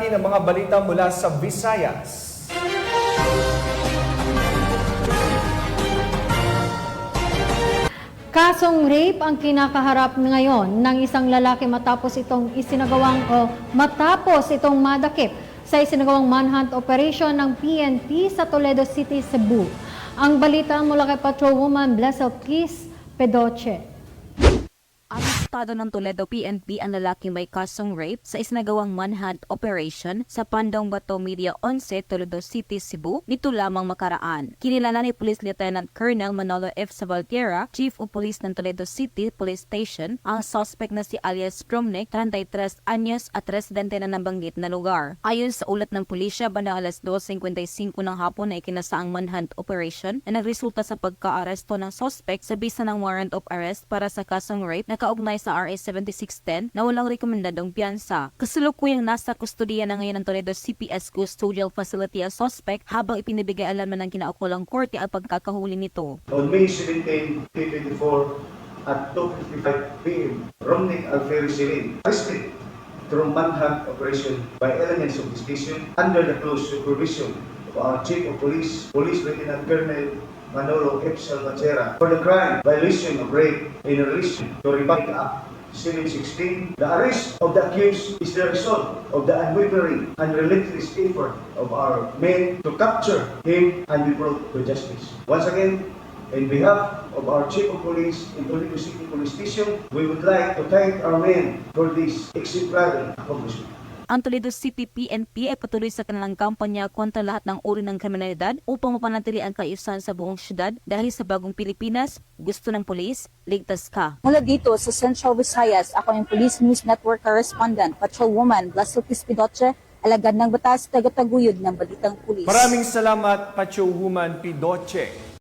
natin ang mga balita mula sa Visayas. Kasong rape ang kinakaharap ngayon ng isang lalaki matapos itong madakip sa isinagawang manhunt operation ng PNP sa Toledo City, Cebu. Ang balita mula kay Patrolwoman Blessel Kiss Pedoche. Arestado ng Toledo PNP ang lalaking may kasong rape sa isinagawang manhunt operation sa Pandong Bato Media 11, Toledo City, Cebu, nito lamang makaraan. Kinilala ni Police Lieutenant Colonel Manolo F. Sabaltierra, Chief of Police ng Toledo City Police Station, ang suspect na si alias Stromnik, 33 anyos at residente na nabanggit na lugar. Ayon sa ulat ng pulisya, bandang alas 2:55 ng hapon na ikinasaang manhunt operation na nagresulta sa pagka-aresto ng suspect sa bisa ng warrant of arrest para sa kasong rape na kaugnay sa RA 7610 na walang rekomendadong piyansa. Kasalukuyang nasa kustodiya na ngayon ng Toledo CPS Custodial Facility ang suspect habang ipinibigay alaman ng kinaukulang korte ang pagkakahuli nito. On May 17, 2024 at 2:55 p.m., Romnick Alferi Silin arrested through manhunt operation by elements of the station under the close supervision of our Chief of Police, Police Lieutenant Colonel Manolo F. Salvatierra for the crime violation of rape in relation to Republic Act 716. The arrest of the accused is the result of the unwavering and relentless effort of our men to capture him and be brought to justice. Once again, in behalf of our Chief of Police in Toledo City Police Station, we would like to thank our men for this exemplary accomplishment. Ang Toledo City PNP ay patuloy sa kanilang kampanya kontra lahat ng uri ng kriminalidad upang mapanatili ang kaayusan sa buong syudad dahil sa bagong Pilipinas, gusto ng pulis, ligtas ka. Mula dito sa Central Visayas, ako ang Police News Network Correspondent, Patrolwoman Blessel Kiss Pedoche, alagad ng batas, tagataguyod ng balitang pulis. Maraming salamat, Patrolwoman Pedoche.